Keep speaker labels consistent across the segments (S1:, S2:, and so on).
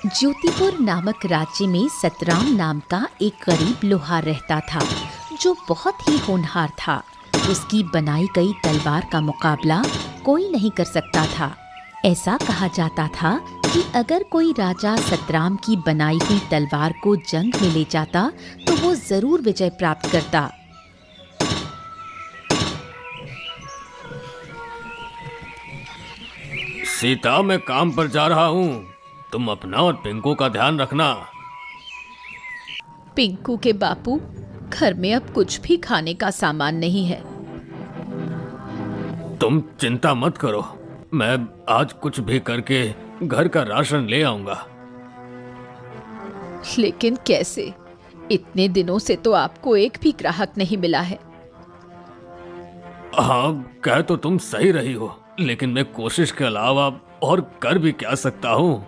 S1: ज्योतिपुर नामक राज्य में सतराम नाम का एक गरीब लोहार रहता था, जो बहुत ही होनहार था। उसकी बनाई गई तलवार का मुकाबला कोई नहीं कर सकता था। ऐसा कहा जाता था कि अगर कोई राजा सतराम की बनाई हुई तलवार को जंग में ले जाता तो वो जरूर विजय प्राप्त करता।
S2: सीता, मैं काम पर जा रहा हूँ। तुम अपना और पिंकू का ध्यान रखना।
S1: पिंकू के बापू, घर में अब कुछ भी खाने का सामान नहीं है।
S2: तुम चिंता मत करो, मैं आज कुछ भी करके घर का राशन ले आऊंगा।
S1: लेकिन कैसे? इतने दिनों से तो आपको एक भी ग्राहक नहीं मिला है।
S2: हाँ, कह तो तुम सही रही हो, लेकिन मैं कोशिश के अलावा और कर भी क्या सकता हूँ।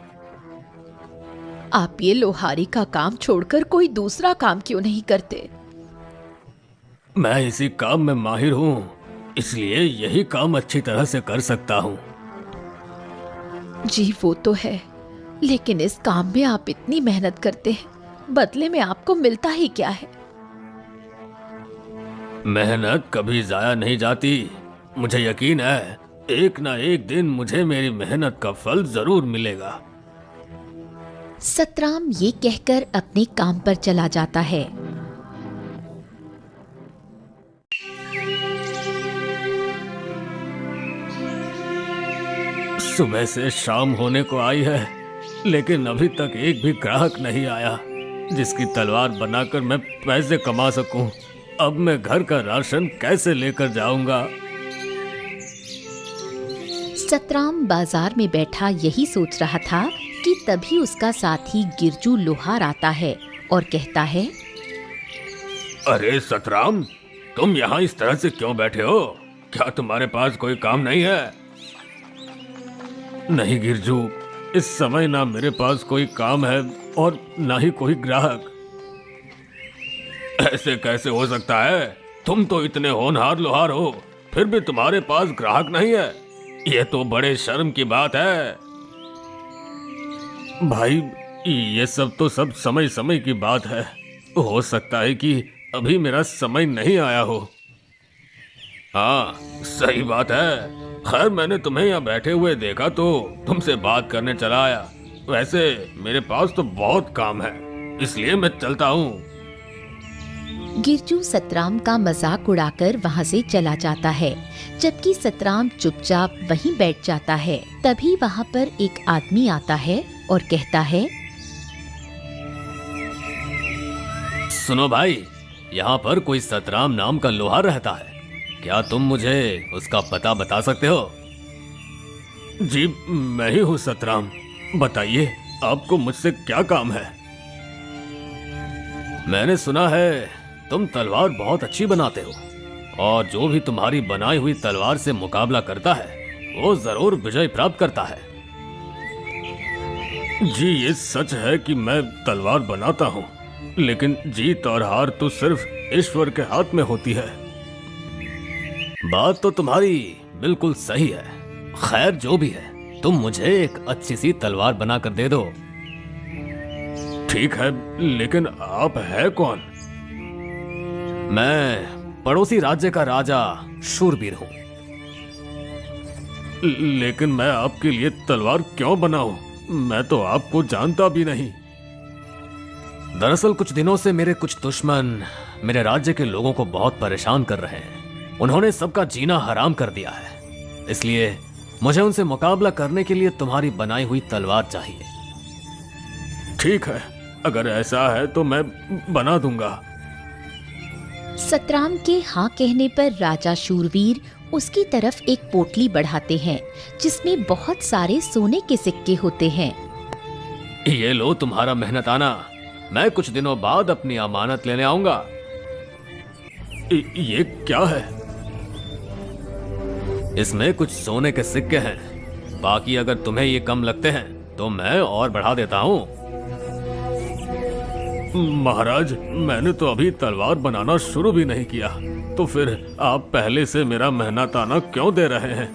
S1: आप ये लोहारी का काम छोड़कर कोई दूसरा काम क्यों नहीं करते?
S2: मैं इसी काम में माहिर हूँ, इसलिए यही काम अच्छी तरह से कर सकता हूँ।
S1: जी वो तो है, लेकिन इस काम में आप इतनी मेहनत करते हैं, बदले में आपको मिलता ही क्या है?
S2: मेहनत कभी जाया नहीं जाती। मुझे यकीन है एक ना एक दिन मुझे मेरी मेहनत का फल जरूर मिलेगा।
S1: सतराम ये कहकर अपने काम पर चला जाता है।
S2: सुबह से शाम होने को आई है, लेकिन अभी तक एक भी ग्राहक नहीं आया जिसकी तलवार बनाकर मैं पैसे कमा सकूं। अब मैं घर का राशन कैसे लेकर जाऊंगा?
S1: सतराम बाजार में बैठा यही सोच रहा था कि तभी उसका साथी गिरजू लोहार आता है और कहता है,
S2: अरे सतराम, तुम यहाँ इस तरह से क्यों बैठे हो? क्या तुम्हारे पास कोई काम नहीं है? नहीं गिरजू, इस समय ना मेरे पास कोई काम है और ना ही कोई ग्राहक। ऐसे कैसे हो सकता है? तुम तो इतने होनहार लोहार हो, फिर भी तुम्हारे पास ग्राहक नहीं है। ये तो बड़े शर्म की बात है। भाई, ये सब तो सब समय समय की बात है। हो सकता है कि अभी मेरा समय नहीं आया हो। हाँ, सही बात है। खैर, मैंने तुम्हें यहाँ बैठे हुए देखा तो तुमसे बात करने चला आया। वैसे मेरे पास तो बहुत काम है, इसलिए मैं चलता हूँ।
S1: गिरजू सतराम का मजाक उड़ाकर वहाँ से चला जाता है, जबकि सतराम चुपचाप वहीं बैठ जाता है। तभी वहाँ पर एक आदमी आता है और कहता है,
S2: सुनो भाई, यहाँ पर कोई सतराम नाम का लोहार रहता है। क्या तुम मुझे उसका पता बता सकते हो? जी, मैं ही हूँ सतराम। बताइए, आपको मुझसे क्या काम है? मैंने सुना है तुम तलवार बहुत अच्छी बनाते हो, और जो भी तुम्हारी बनाई हुई तलवार से मुकाबला करता है वो जरूर विजय प्राप्त करता है। जी, ये सच है कि मैं तलवार बनाता हूँ, लेकिन जीत और हार तो सिर्फ ईश्वर के हाथ में होती है। बात तो तुम्हारी बिल्कुल सही है। खैर, जो भी है, तुम मुझे एक अच्छी सी तलवार बनाकर दे दो। ठीक है, लेकिन आप है कौन? मैं पड़ोसी राज्य का राजा शूरवीर हूँ। लेकिन मैं आपके लिए तलवार क्यों बनाऊं? मैं तो आपको जानता भी नहीं। दरअसल कुछ दिनों से मेरे कुछ दुश्मन मेरे राज्य के लोगों को बहुत परेशान कर रहे हैं। उन्होंने सबका जीना हराम कर दिया है, इसलिए मुझे उनसे मुकाबला करने के लिए तुम्हारी बनाई हुई तलवार चाहिए। ठीक है, अगर ऐसा है तो मैं बना दूंगा।
S1: सतराम के हाँ कहने पर राजा शूरवीर उसकी तरफ एक पोटली बढ़ाते हैं, जिसमें बहुत सारे सोने के सिक्के होते हैं।
S2: ये लो तुम्हारा मेहनताना। मैं कुछ दिनों बाद अपनी अमानत लेने आऊंगा। ये क्या है? इसमें कुछ सोने के सिक्के हैं। बाकी अगर तुम्हें ये कम लगते हैं तो मैं और बढ़ा देता हूँ। महाराज, मैंने तो अभी तलवार बनाना शुरू भी नहीं किया, तो फिर आप पहले से मेरा मेहनताना क्यों दे रहे हैं?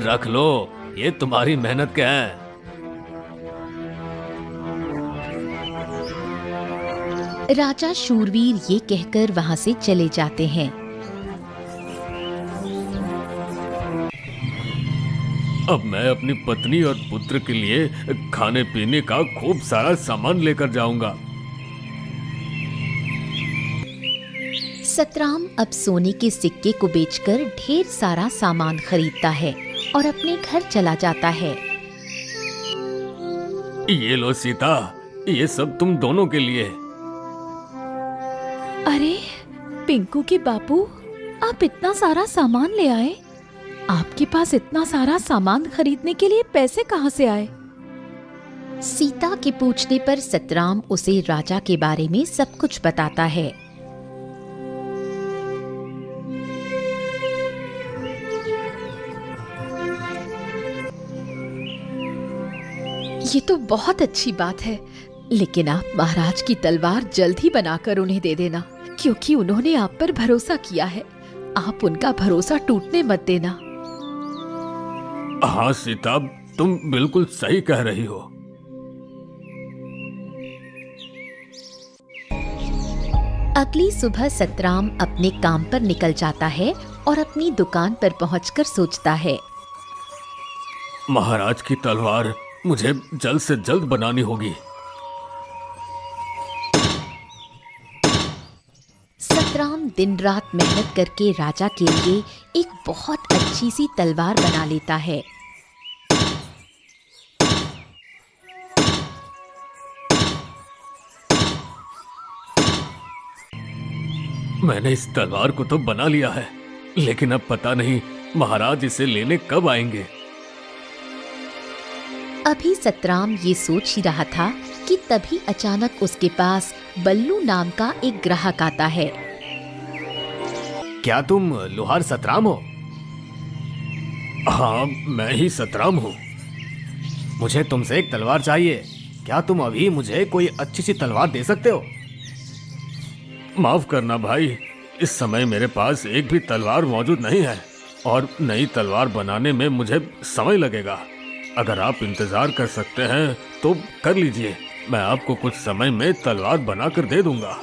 S2: रख लो, ये तुम्हारी मेहनत के हैं।
S1: राजा शूरवीर ये कहकर वहां से चले जाते हैं।
S2: अब मैं अपनी पत्नी और पुत्र के लिए खाने पीने का खूब सारा सामान लेकर जाऊंगा।
S1: सतराम अब सोने के सिक्के को बेचकर ढेर सारा सामान खरीदता है और अपने घर चला जाता है।
S2: ये लो सीता, ये सब तुम दोनों के लिए।
S1: अरे पिंकू के बापू, आप इतना सारा सामान ले आए। आपके पास इतना सारा सामान खरीदने के लिए पैसे कहाँ से आए? सीता के पूछने पर सतराम उसे राजा के बारे में सब कुछ बताता है। ये तो बहुत अच्छी बात है, लेकिन आप महाराज की तलवार जल्द ही बनाकर उन्हें दे देना, क्योंकि उन्होंने आप पर भरोसा किया है। आप उनका भरोसा टूटने मत देना।
S2: हाँ सीता, तुम बिल्कुल सही कह रही हो।
S1: अगली सुबह सतराम अपने काम पर निकल जाता है और अपनी दुकान पर पहुंचकर सोचता है,
S2: महाराज की तलवार मुझे जल्द से जल्द बनानी होगी।
S1: सतराम दिन रात मेहनत करके राजा के लिए एक बहुत अच्छी सी तलवार बना लेता है।
S2: मैंने इस तलवार को तो बना लिया है, लेकिन अब पता नहीं महाराज इसे लेने कब आएंगे।
S1: अभी सतराम ये सोच ही रहा था कि तभी अचानक उसके पास बल्लू नाम का एक ग्राहक आता है।
S2: क्या तुम लोहार सतराम हो? हाँ, मैं ही सतराम हूँ। मुझे तुमसे एक तलवार चाहिए। क्या तुम अभी मुझे कोई अच्छी सी तलवार दे सकते हो? माफ करना भाई, इस समय मेरे पास एक भी तलवार मौजूद नहीं है और नई तलवार बनाने में मुझे समय लगेगा। अगर आप इंतजार कर सकते हैं तो कर लीजिए, मैं आपको कुछ समय में तलवार बनाकर दे दूंगा।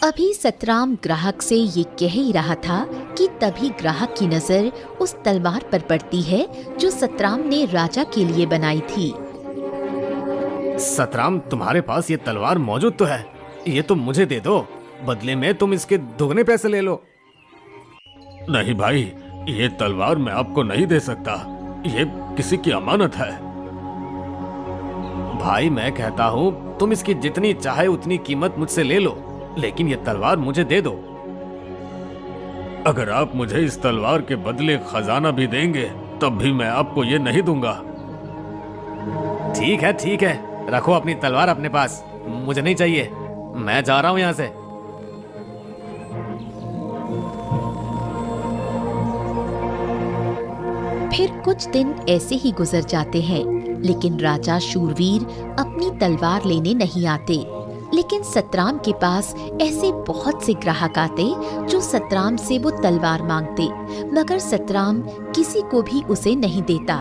S1: अभी सतराम ग्राहक से ये कह ही रहा था कि तभी ग्राहक की नजर उस तलवार पर पड़ती है जो सतराम ने राजा के लिए बनाई थी।
S2: सतराम, तुम्हारे पास ये तलवार मौजूद तो है, ये तुम मुझे दे दो, बदले में तुम इसके दोगुने पैसे ले लो। नहीं भाई, ये तलवार मैं आपको नहीं दे सकता, ये किसी की अमानत है। भाई मैं कहता हूँ तुम इसकी जितनी चाहे उतनी कीमत मुझसे ले लो, लेकिन ये तलवार मुझे दे दो। अगर आप मुझे इस तलवार के बदले खजाना भी देंगे तब भी मैं आपको ये नहीं दूंगा। ठीक है, रखो अपनी तलवार अपने पास, मुझे नहीं चाहिए, मैं जा रहा हूं यहां से।
S1: फिर कुछ दिन ऐसे ही गुजर जाते हैं, लेकिन राजा शूरवीर अपनी तलवार लेने नहीं आते। लेकिन सतराम के पास ऐसे बहुत से ग्राहक आते जो सतराम से वो तलवार मांगते, मगर सतराम किसी को भी उसे नहीं देता।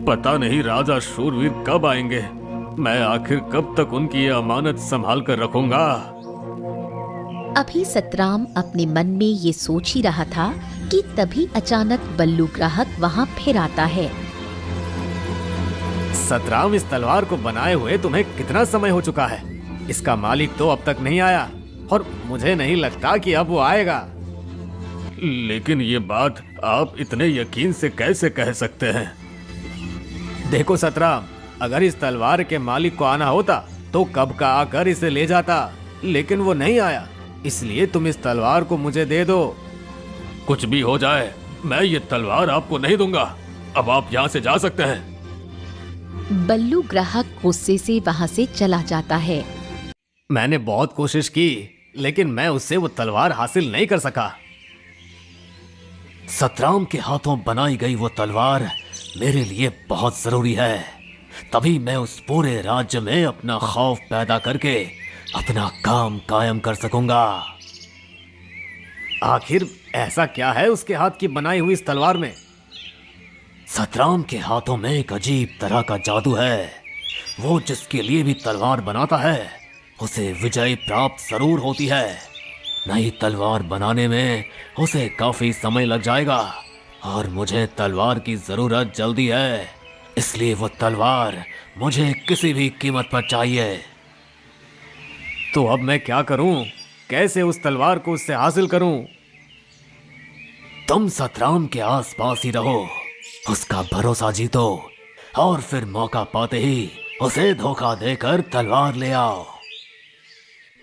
S2: पता नहीं राजा शूरवीर कब आएंगे, मैं आखिर कब तक उनकी ये अमानत संभाल कर रखूंगा।
S1: अभी सतराम अपने मन में ये सोच ही रहा था कि तभी अचानक बल्लू ग्राहक वहाँ फिर आता है।
S2: सतराम, इस तलवार को बनाए हुए तुम्हें कितना समय हो चुका है? इसका मालिक तो अब तक नहीं आया और मुझे नहीं लगता कि अब वो आएगा। लेकिन ये बात आप इतने यकीन से कैसे कह सकते हैं? देखो सतराम, अगर इस तलवार के मालिक को आना होता तो कब का आकर इसे ले जाता, लेकिन वो नहीं आया, इसलिए तुम इस तलवार को मुझे दे दो। कुछ भी हो जाए, मैं ये तलवार आपको नहीं दूंगा। अब आप यहाँ से जा सकते हैं।
S1: बल्लू ग्राहक गुस्से से वहाँ से चला जाता है।
S2: मैंने बहुत कोशिश की, लेकिन मैं उससे वो तलवार हासिल नहीं कर सका। सतराम के हाथों बनाई गई वो तलवार मेरे लिए बहुत जरूरी है, तभी मैं उस पूरे राज्य में अपना खौफ पैदा करके अपना काम कायम कर सकूंगा। आखिर ऐसा क्या है उसके हाथ की बनाई हुई इस तलवार में? सतराम के हाथों में एक अजीब तरह का जादू है वो जिसके लिए भी तलवार बनाता है उसे विजय प्राप्त जरूर होती है। नई तलवार बनाने में उसे काफी समय लग जाएगा और मुझे तलवार की जरूरत जल्दी है, इसलिए वो तलवार मुझे किसी भी कीमत पर चाहिए। तो अब मैं क्या करूं? कैसे उस तलवार को उससे हासिल करूं? तुम सतराम के आसपास ही रहो, उसका भरोसा जीतो और फिर मौका पाते ही उसे धोखा देकर तलवार ले आओ।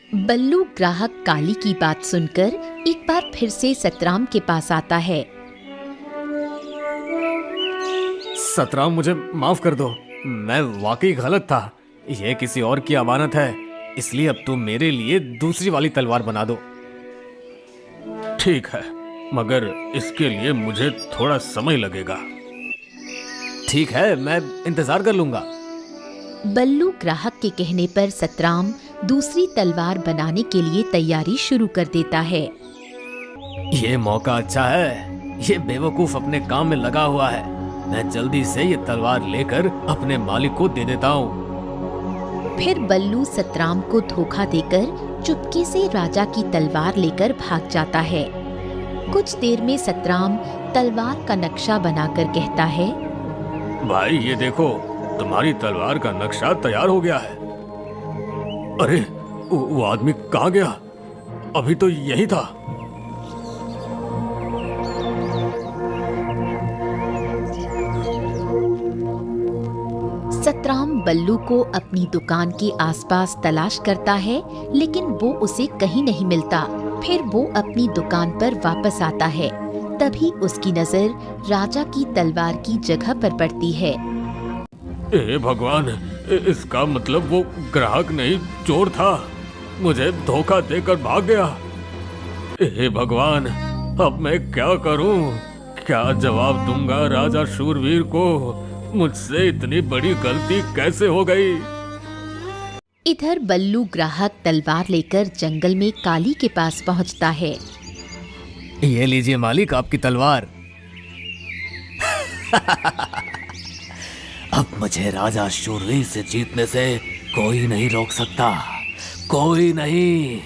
S1: बल्लू ग्राहक काली की बात सुनकर एक बार फिर से सतराम के पास आता है।
S2: सतराम, मुझे माफ कर दो, मैं वाकई गलत था। यह किसी और की अमानत है, इसलिए अब तुम मेरे लिए दूसरी वाली तलवार बना दो। ठीक है, मगर इसके लिए मुझे थोड़ा समय लगेगा। ठीक है, मैं इंतजार कर लूंगा।
S1: बल्लू ग्राहक के कहने पर सतराम दूसरी तलवार बनाने के लिए तैयारी शुरू कर देता है।
S2: ये मौका अच्छा है, ये बेवकूफ अपने काम में लगा हुआ है। मैं जल्दी से ये तलवार लेकर अपने मालिक को दे देता हूँ।
S1: फिर बल्लू सतराम को धोखा देकर चुपके से राजा की तलवार लेकर भाग जाता है। कुछ देर में सतराम तलवार का नक्शा बनाकर कहता है,
S2: भाई ये देखो, तुम्हारी तलवार का नक्शा तैयार हो गया है। अरे वो आदमी कहाँ गया? अभी तो यही था।
S1: सतराम बल्लू को अपनी दुकान के आसपास तलाश करता है, लेकिन वो उसे कहीं नहीं मिलता। फिर वो अपनी दुकान पर वापस आता है। तभी उसकी नजर राजा की तलवार की जगह पर पड़ती है।
S2: ए भगवान, इसका मतलब वो ग्राहक नहीं, चोर था। मुझे धोखा देकर भाग गया। ए भगवान, अब मैं क्या करूं? क्या जवाब दूंगा राजा शूरवीर को? मुझसे इतनी बड़ी गलती कैसे हो गई?
S1: इधर बल्लू ग्राहक तलवार लेकर जंगल में काली के पास पहुंचता है।
S2: ये लीजिए मालिक, आपकी तलवार। अब मुझे राजा शूरवीर से जीतने से कोई नहीं रोक सकता, कोई नहीं।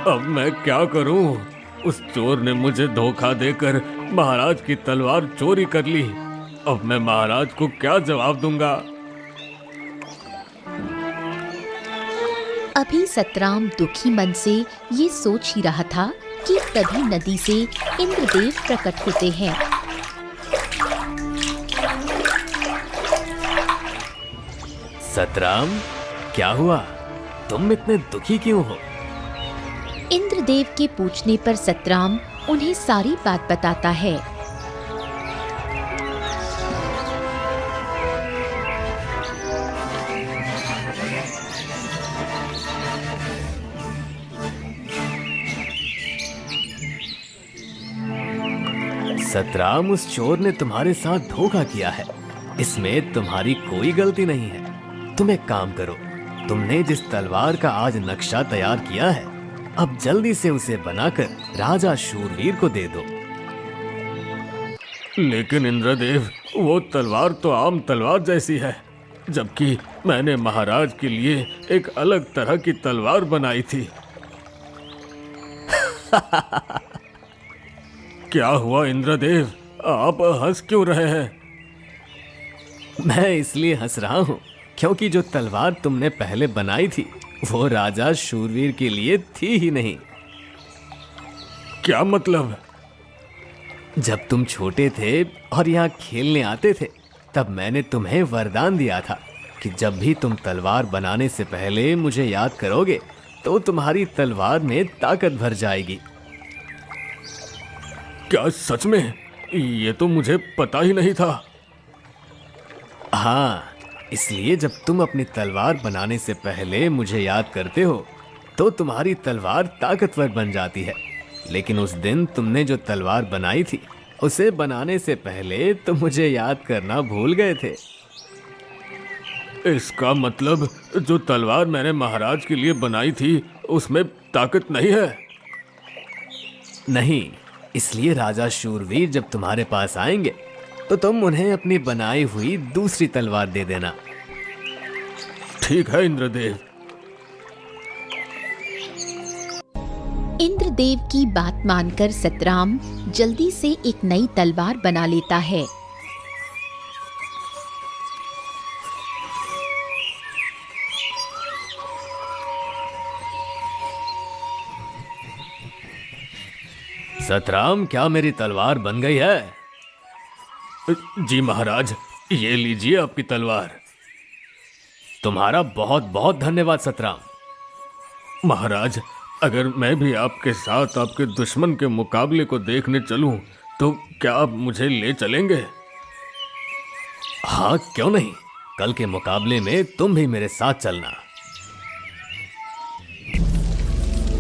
S2: अब मैं क्या करूं? उस चोर ने मुझे धोखा देकर महाराज की तलवार चोरी कर ली। अब मैं महाराज को क्या जवाब दूंगा?
S1: अभी सतराम दुखी मन से ये सोच ही रहा था कि तभी नदी से इंद्रदेव प्रकट होते हैं।
S2: सतराम, क्या हुआ? तुम इतने दुखी क्यों हो?
S1: इंद्रदेव के पूछने पर सतराम उन्हें सारी बात बताता है।
S2: सतराम, उस चोर ने तुम्हारे साथ धोखा किया है, इसमें तुम्हारी कोई गलती नहीं है। तुम एक काम करो, तुमने जिस तलवार का आज नक्शा तैयार किया है, अब जल्दी से उसे बनाकर राजा शूरवीर को दे दो। लेकिन इंद्रदेव, वो तलवार तो आम तलवार जैसी है, जबकि मैंने महाराज के लिए एक अलग तरह की तलवार बनाई थी। क्या हुआ इंद्रदेव, आप हंस क्यों रहे हैं? मैं इसलिए हंस रहा हूँ क्योंकि जो तलवार तुमने पहले बनाई थी वो राजा शूरवीर के लिए थी ही नहीं। क्या मतलब? जब तुम छोटे थे और यहाँ खेलने आते थे, तब मैंने तुम्हें वरदान दिया था कि जब भी तुम तलवार बनाने से पहले मुझे याद करोगे तो तुम्हारी तलवार में ताकत भर जाएगी। क्या सच में? ये तो मुझे पता ही नहीं था। हाँ, इसलिए जब तुम अपनी तलवार बनाने से पहले मुझे याद करते हो तो तुम्हारी तलवार ताकतवर बन जाती है। लेकिन उस दिन तुमने जो तलवार बनाई थी उसे बनाने से पहले तुम मुझे याद करना भूल गए थे। इसका मतलब जो तलवार मैंने महाराज के लिए बनाई थी उसमें ताकत नहीं है? नहीं,
S3: इसलिए राजा शूरवीर जब तुम्हारे पास आएंगे तो तुम उन्हें अपनी बनाई हुई दूसरी तलवार दे देना।
S2: ठीक है इंद्रदेव।
S1: इंद्रदेव की बात मानकर सतराम जल्दी से एक नई तलवार बना लेता है।
S3: सतराम, क्या मेरी तलवार बन गई है?
S2: जी महाराज, ये लीजिए आपकी तलवार।
S3: तुम्हारा बहुत बहुत धन्यवाद सतराम।
S2: महाराज, अगर मैं भी आपके साथ आपके दुश्मन के मुकाबले को देखने चलूं तो क्या आप मुझे ले चलेंगे?
S3: हाँ, क्यों नहीं। कल के मुकाबले में तुम भी मेरे साथ चलना।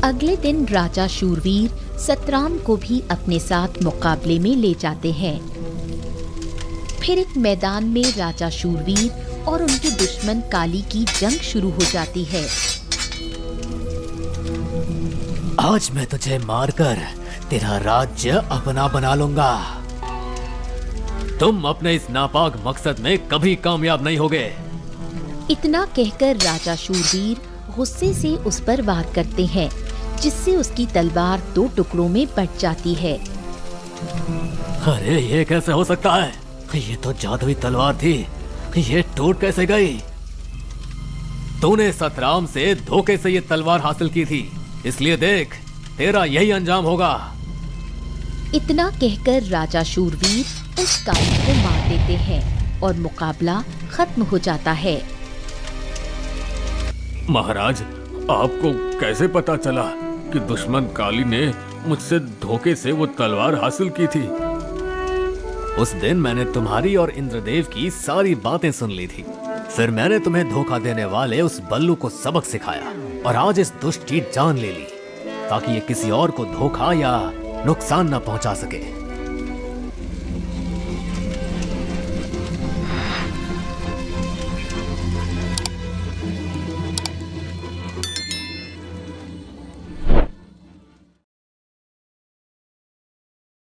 S1: अगले दिन राजा शूरवीर सतराम को भी अपने साथ मुकाबले में ले जाते हैं। फिर एक मैदान में राजा शूरवीर और उनके दुश्मन काली की जंग शुरू हो जाती है।
S3: आज मैं तुझे मारकर तेरा राज्य अपना बना लूंगा। तुम अपने इस नापाक मकसद में कभी कामयाब नहीं होगे।
S1: इतना कहकर राजा शूरवीर गुस्से से उस पर वार करते हैं, जिससे उसकी तलवार 2 टुकड़ों में बट जाती है।
S3: अरे ये कैसे हो सकता है? ये तो जादुई तलवार थी, ये टूट कैसे गई? तूने सतराम से धोखे से ये तलवार हासिल की थी, इसलिए देख, तेरा यही अंजाम होगा।
S1: इतना कहकर राजा शूरवीर उस काली को मार देते हैं और मुकाबला खत्म हो जाता है।
S2: महाराज, आपको कैसे पता चला कि दुश्मन काली ने मुझसे धोखे से वो तलवार हासिल की थी?
S3: उस दिन मैंने तुम्हारी और इंद्रदेव की सारी बातें सुन ली थी। फिर मैंने तुम्हें धोखा देने वाले उस बल्लू को सबक सिखाया और आज इस दुष्ट की जान ले ली, ताकि ये किसी और को धोखा या नुकसान न पहुंचा सके।